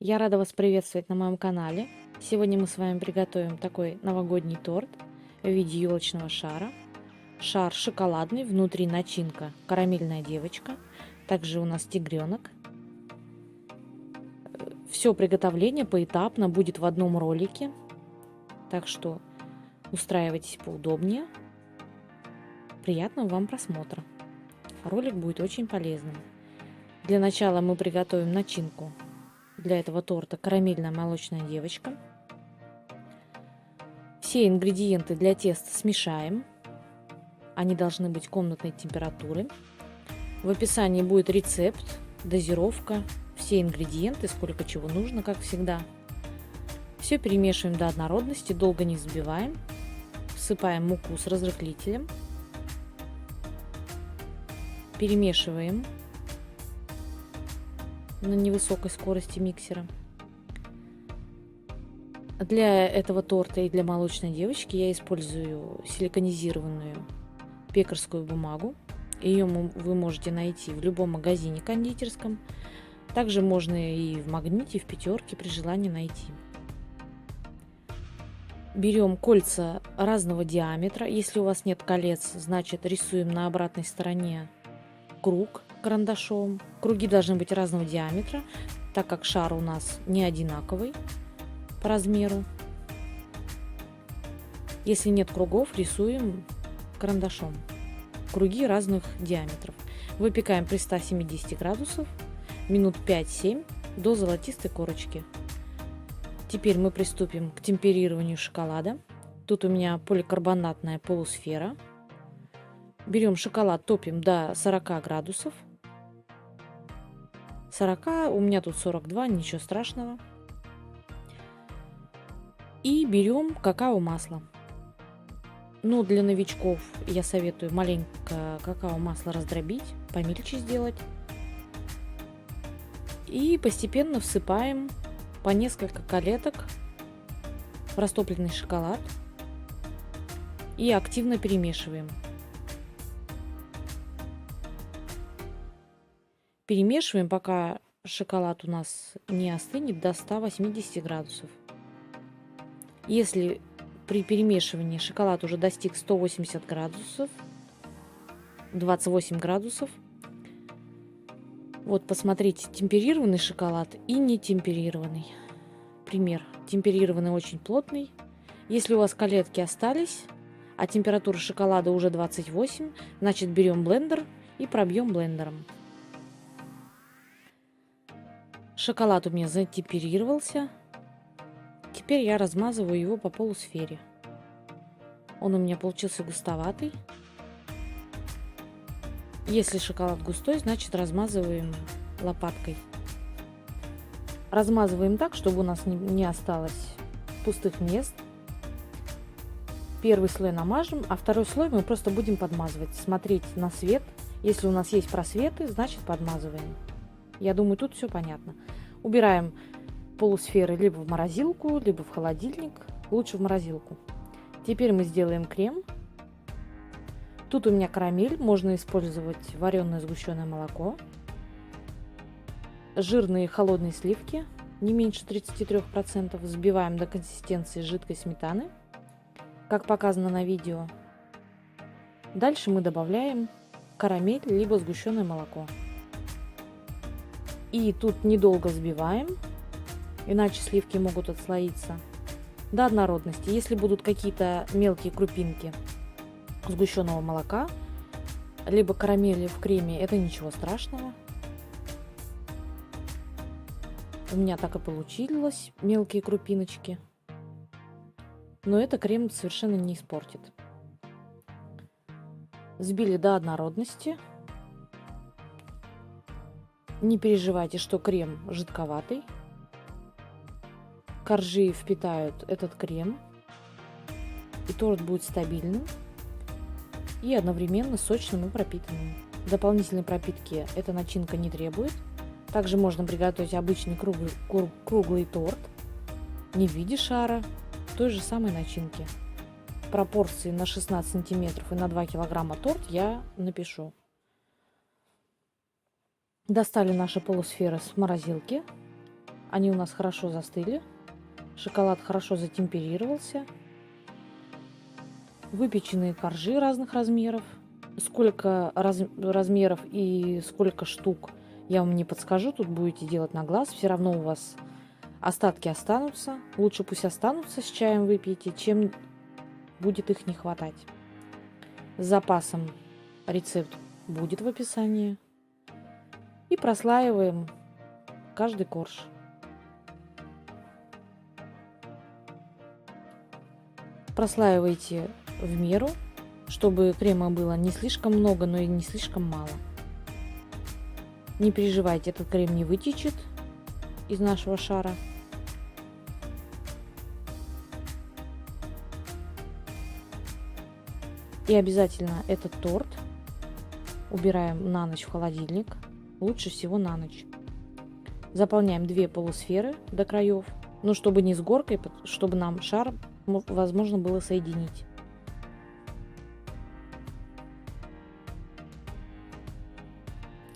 Я рада вас приветствовать на моем канале. Сегодня мы с вами приготовим такой новогодний торт в виде елочного шара. Шар шоколадный, внутри начинка карамельная девочка. Также у нас тигренок. Все приготовление поэтапно будет в одном ролике. Так что устраивайтесь поудобнее. Приятного вам просмотра. Ролик будет очень полезным. Для начала мы приготовим начинку для этого торта карамельная молочная девочка. Все ингредиенты для теста смешаем. Они должны быть комнатной температуры. В описании будет рецепт, дозировка, все ингредиенты, сколько чего нужно, как всегда. Все перемешиваем до однородности, долго не взбиваем. Всыпаем муку с разрыхлителем. Перемешиваем на невысокой скорости миксера. Для этого торта и для молочной девочки я использую силиконизированную пекарскую бумагу. Ее вы можете найти в любом магазине кондитерском. Также можно и в Магните, и в Пятерке при желании найти. Берем кольца разного диаметра. Если у вас нет колец, значит рисуем на обратной стороне круг карандашом. Круги должны быть разного диаметра, так как шар у нас не одинаковый по размеру. Если нет кругов, рисуем карандашом. Круги разных диаметров. Выпекаем при 170 градусов минут 5-7 до золотистой корочки. Теперь мы приступим к темперированию шоколада. Тут у меня поликарбонатная полусфера. Берем шоколад, топим до 40 градусов. 40, у меня тут 42, ничего страшного. И берем какао-масло. Но для новичков я советую маленько какао-масло раздробить, помельче сделать. И постепенно всыпаем по несколько колеток в растопленный шоколад и активно перемешиваем. Перемешиваем, пока шоколад у нас не остынет до 180 градусов. Если при перемешивании шоколад уже достиг 180 градусов, 28 градусов, вот посмотрите, темперированный шоколад и не темперированный. Пример. Темперированный очень плотный. Если у вас колетки остались, а температура шоколада уже 28, значит берем блендер и пробьем блендером. Шоколад у меня затемперировался. Теперь я размазываю его по полусфере. Он у меня получился густоватый. Если шоколад густой, значит размазываем лопаткой. Размазываем так, чтобы у нас не осталось пустых мест. Первый слой намажем, а второй слой мы просто будем подмазывать. Смотреть на свет. Если у нас есть просветы, значит подмазываем. Я думаю, тут все понятно. Убираем полусферы либо в морозилку, либо в холодильник. Лучше в морозилку. Теперь мы сделаем крем. Тут у меня карамель. Можно использовать вареное сгущенное молоко. Жирные холодные сливки, не меньше 33%. Взбиваем до консистенции жидкой сметаны, как показано на видео. Дальше мы добавляем карамель, либо сгущенное молоко. И тут недолго взбиваем, иначе сливки могут отслоиться, до однородности. Если будут какие-то мелкие крупинки сгущенного молока, либо карамели в креме, это ничего страшного. У меня так и получилось, мелкие крупиночки. Но это крем совершенно не испортит. Взбили до однородности. Не переживайте, что крем жидковатый. Коржи впитают этот крем. И торт будет стабильным. И одновременно сочным и пропитанным. Дополнительной пропитки эта начинка не требует. Также можно приготовить обычный круглый торт. Не в виде шара. Той же самой начинки. Пропорции на 16 сантиметров и на 2 килограмма торт я напишу. Достали наши полусферы с морозилки. Они у нас хорошо застыли. Шоколад хорошо затемперировался. Выпеченные коржи разных размеров. Сколько размеров и сколько штук я вам не подскажу. Тут будете делать на глаз. Все равно у вас остатки останутся. Лучше пусть останутся, с чаем выпейте, чем будет их не хватать. С запасом рецепт будет в описании. И прослаиваем каждый корж. Прослаивайте в меру, чтобы крема было не слишком много, но и не слишком мало. Не переживайте, этот крем не вытечет из нашего шара. И обязательно этот торт убираем на ночь в холодильник. Лучше всего на ночь. Заполняем 2 полусферы до краев. Но чтобы не с горкой, чтобы нам шар возможно было соединить.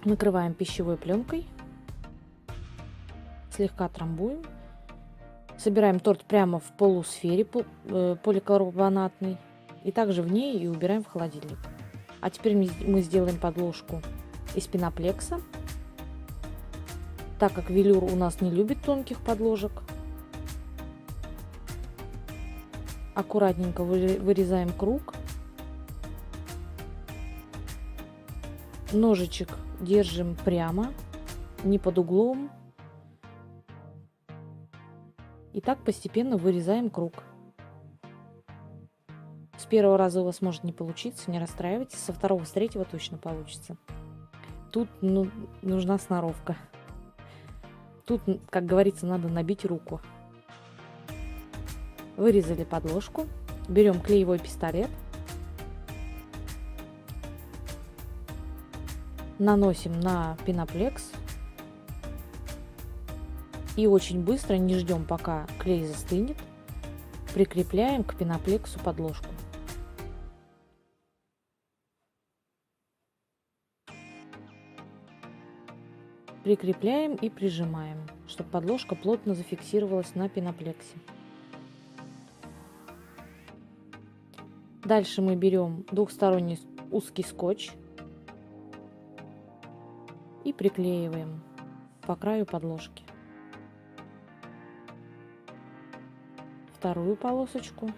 Накрываем пищевой пленкой. Слегка трамбуем. Собираем торт прямо в полусфере поликарбонатной. И также в ней и убираем в холодильник. А теперь мы сделаем подложку из пеноплекса. Так как велюр у нас не любит тонких подложек. Аккуратненько вырезаем круг. Ножичек держим прямо, не под углом. И так постепенно вырезаем круг. С первого раза у вас может не получиться, не расстраивайтесь. Со второго, с третьего точно получится. Тут нужна сноровка. Тут, как говорится, надо набить руку. Вырезали подложку. Берем клеевой пистолет. Наносим на пеноплекс. И очень быстро, не ждем, пока клей застынет, прикрепляем к пеноплексу подложку. Прикрепляем и прижимаем, чтобы подложка плотно зафиксировалась на пеноплексе. Дальше мы берем двухсторонний узкий скотч и приклеиваем по краю подложки. Вторую полосочку.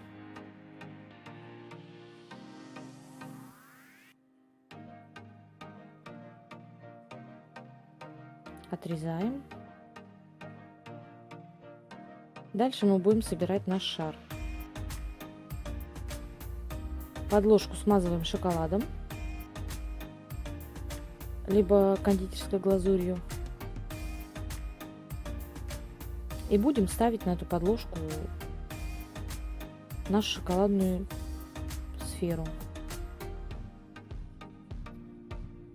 Отрезаем. Дальше мы будем собирать наш шар. Подложку смазываем шоколадом, либо кондитерской глазурью. И будем ставить на эту подложку нашу шоколадную сферу.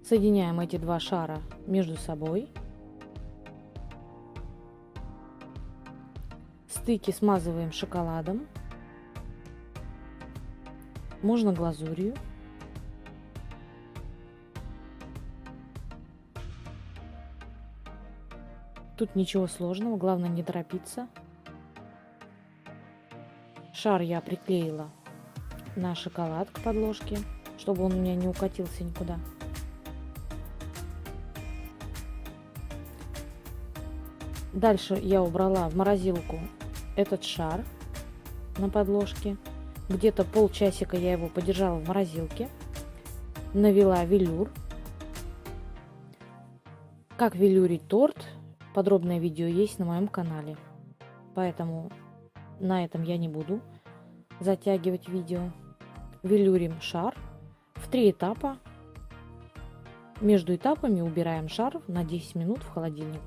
Соединяем эти два шара между собой. Стыки смазываем шоколадом. Можно глазурью. Тут ничего сложного, главное не торопиться. Шар я приклеила на шоколад к подложке, чтобы он у меня не укатился никуда. Дальше я убрала в морозилку этот шар на подложке. Где-то полчасика я его подержала в морозилке. Навела велюр. Как велюрить торт, подробное видео есть на моем канале. Поэтому на этом я не буду затягивать видео. Велюрим шар в 3 этапа. Между этапами убираем шар на 10 минут в холодильник.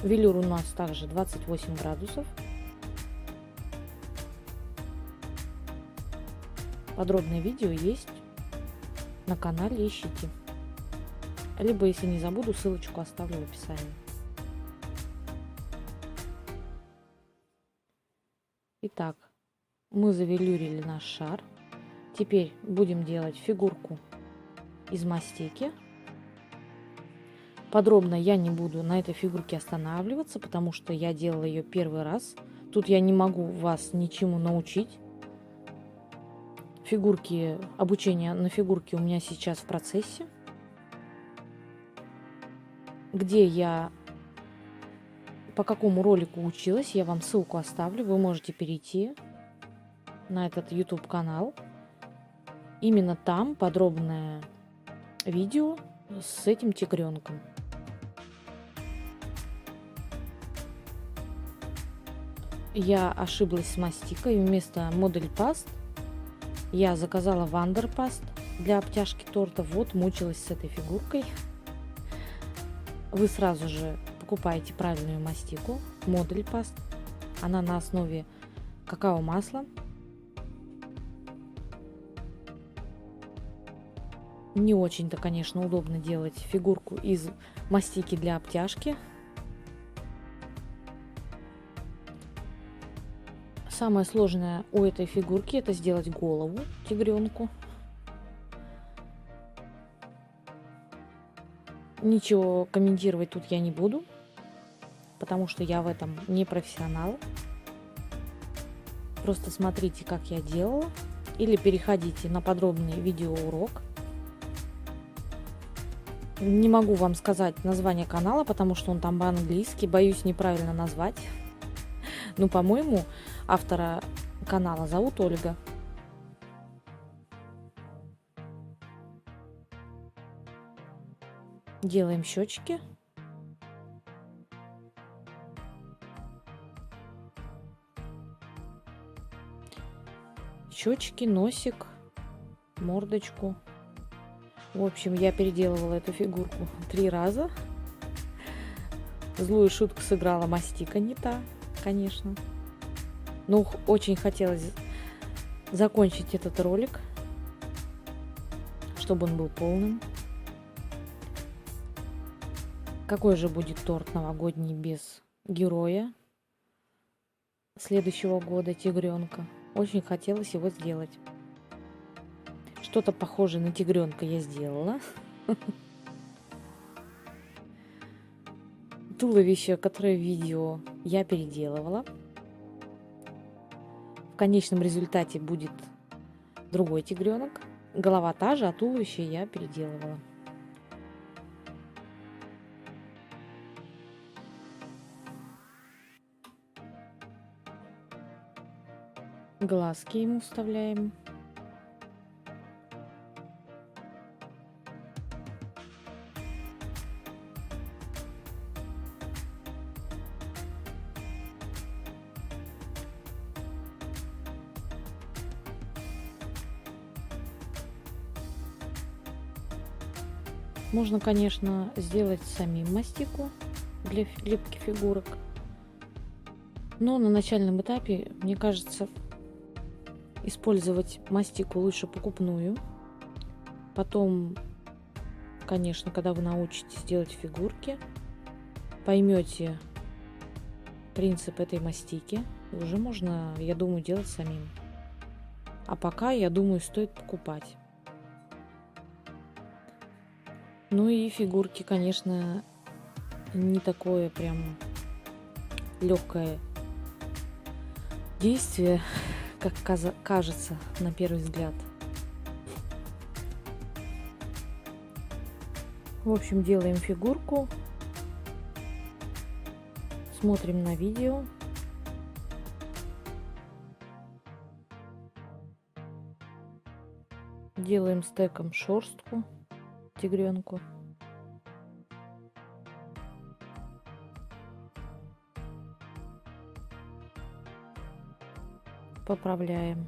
Велюр у нас также 28 градусов. Подробное видео есть на канале, ищите. Либо, если не забуду, ссылочку оставлю в описании. Итак, мы завелюрили наш шар. Теперь будем делать фигурку из мастики. Подробно я не буду на этой фигурке останавливаться, потому что я делала ее первый раз. Тут я не могу вас ничему научить. Обучение на фигурке у меня сейчас в процессе. Где я по какому ролику училась, я вам ссылку оставлю. Вы можете перейти на этот YouTube канал. Именно там подробное видео с этим тигренком. Я ошиблась с мастикой. Вместо Модель Паст я заказала Вандерпаст для обтяжки торта. Вот, мучилась с этой фигуркой. Вы сразу же покупаете правильную мастику Модель Паст. Она на основе какао-масла. Не очень-то, конечно, удобно делать фигурку из мастики для обтяжки. Самое сложное у этой фигурки — это сделать голову тигренку. Ничего комментировать тут я не буду, потому что я в этом не профессионал. Просто смотрите, как я делала, или переходите на подробный видеоурок. Не могу вам сказать название канала, потому что он там по-английски, боюсь неправильно назвать. Но, по-моему, автора канала зовут Ольга. Делаем щечки. Щечки, носик, мордочку. В общем, я переделывала эту фигурку 3 раза. Злую шутку сыграла мастика не та, конечно. Но очень хотелось закончить этот ролик, чтобы он был полным. Какой же будет торт новогодний без героя следующего года, тигренка? Очень хотелось его сделать. Что-то похожее на тигренка я сделала. Туловище, которое в видео, я переделывала. В конечном результате будет другой тигренок. Голова та же, а туловище я переделывала. Глазки ему вставляем. Можно, конечно, сделать самим мастику для лепки фигурок. Но на начальном этапе, мне кажется, использовать мастику лучше покупную. Потом, конечно, когда вы научитесь делать фигурки, поймете принцип этой мастики, уже можно, я думаю, делать самим. А пока, я думаю, стоит покупать. Ну и фигурки, конечно, не такое прям легкое действие, как кажется на первый взгляд. В общем, делаем фигурку, смотрим на видео. Делаем стеком шерстку тигренку. Поправляем,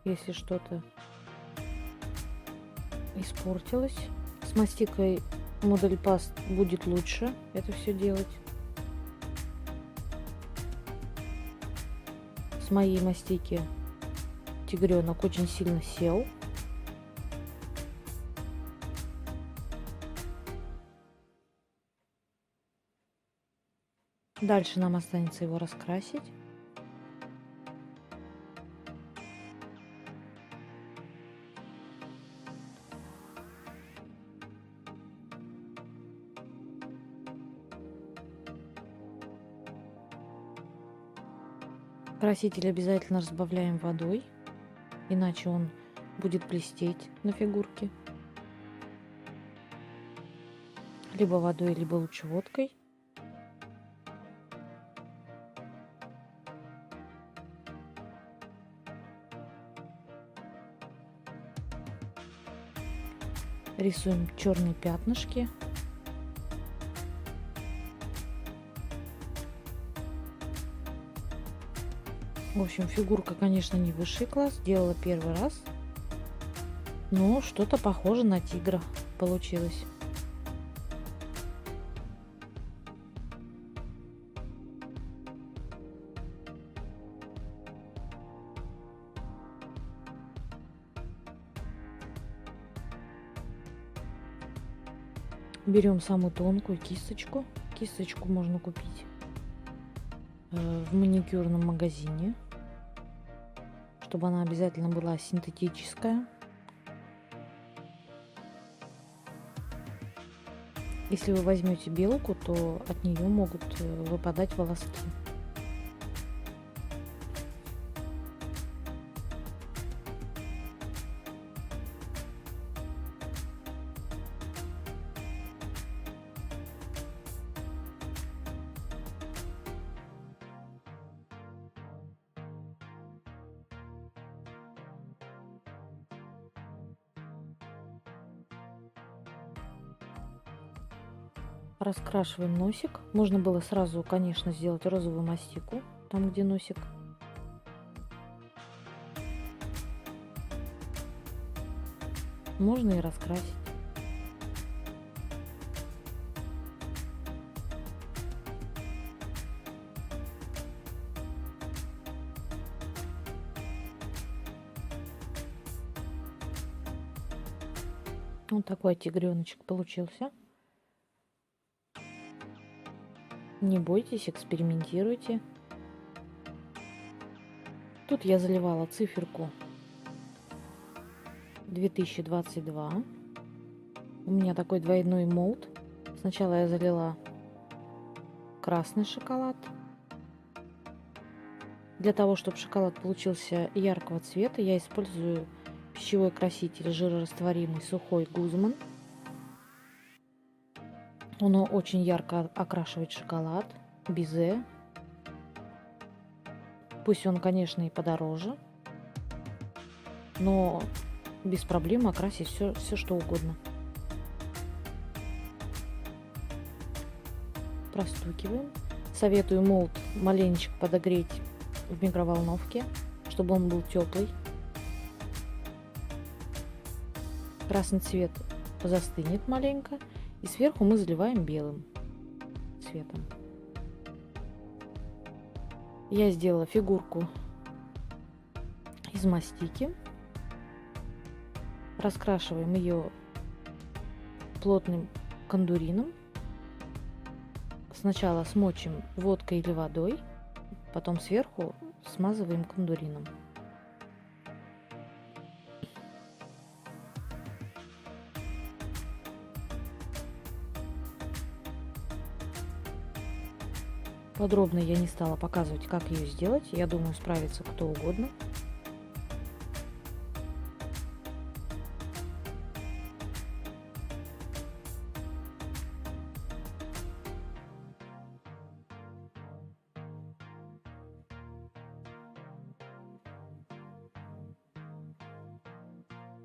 если что-то испортилось. С мастикой Модель Паст будет лучше это все делать. С моей мастики тигренок очень сильно сел. Дальше нам останется его раскрасить. Краситель обязательно разбавляем водой, иначе он будет блестеть на фигурке. Либо водой, либо лучше водкой. Рисуем черные пятнышки. В общем, фигурка, конечно, не высший класс. Делала первый раз. Но что-то похоже на тигра получилось. Берем самую тонкую кисточку. Кисточку можно купить в маникюрном магазине, чтобы она обязательно была синтетическая. Если вы возьмете белку, то от нее могут выпадать волоски. Раскрашиваем носик. Можно было сразу, конечно, сделать розовую мастику, там где носик. Можно и раскрасить. Вот такой тигреночек получился. Не бойтесь, экспериментируйте. Тут я заливала циферку 2022. У меня такой двойной молд. Сначала я залила красный шоколад. Для того, чтобы шоколад получился яркого цвета, я использую пищевой краситель жирорастворимый сухой Гузман. Он очень ярко окрашивает шоколад, бизе. Пусть он, конечно, и подороже, но без проблем окрасить все что угодно. Простукиваем. Советую молд маленечко подогреть в микроволновке, чтобы он был теплый. Красный цвет застынет маленько. И сверху мы заливаем белым цветом. Я сделала фигурку из мастики. Раскрашиваем ее плотным кондурином. Сначала смочим водкой или водой, потом сверху смазываем кондурином. Подробно я не стала показывать, как ее сделать. Я думаю, справится кто угодно.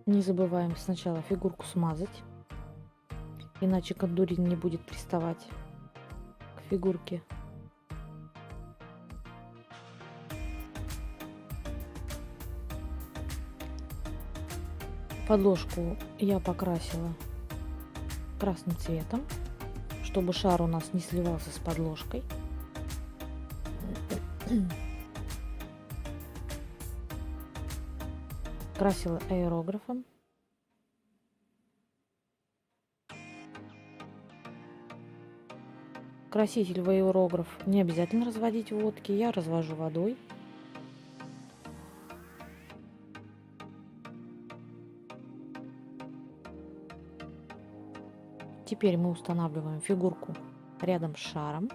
Не забываем сначала фигурку смазать, иначе кондурин не будет приставать к фигурке. Подложку я покрасила красным цветом, чтобы шар у нас не сливался с подложкой. Красила аэрографом. Краситель в аэрограф не обязательно разводить в водке, я развожу водой. Теперь мы устанавливаем фигурку рядом с шаром.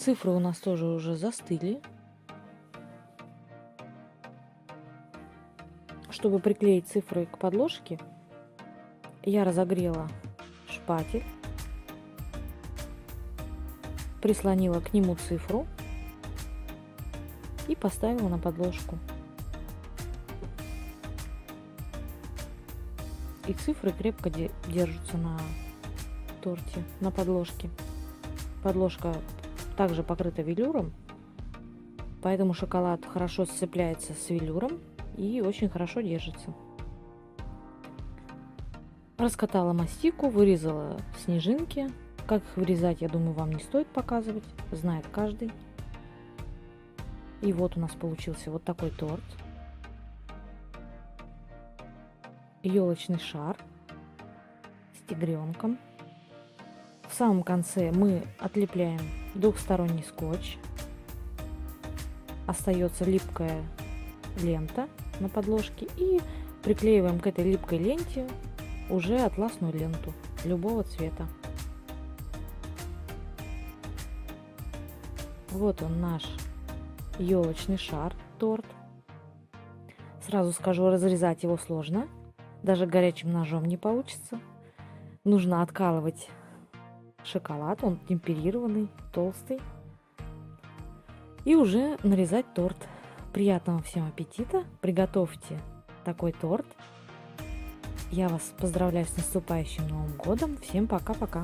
Цифры у нас тоже уже застыли. Чтобы приклеить цифры к подложке, я разогрела шпатель, прислонила к нему цифру и поставила на подложку. И цифры крепко держатся на торте, на подложке. Подложка также покрыта велюром, поэтому шоколад хорошо сцепляется с велюром и очень хорошо держится. Раскатала мастику, вырезала снежинки. Как их вырезать, я думаю, вам не стоит показывать, знает каждый. И вот у нас получился вот такой торт. Елочный шар с тигренком. В самом конце мы отлепляем двухсторонний скотч. Остается липкая лента на подложке и приклеиваем к этой липкой ленте уже атласную ленту любого цвета. Вот он, наш елочный шар, торт. Сразу скажу, разрезать его сложно, даже горячим ножом не получится. Нужно откалывать шоколад, он темперированный, толстый. И уже нарезать торт. Приятного всем аппетита! Приготовьте такой торт. Я вас поздравляю с наступающим Новым годом. Всем пока-пока!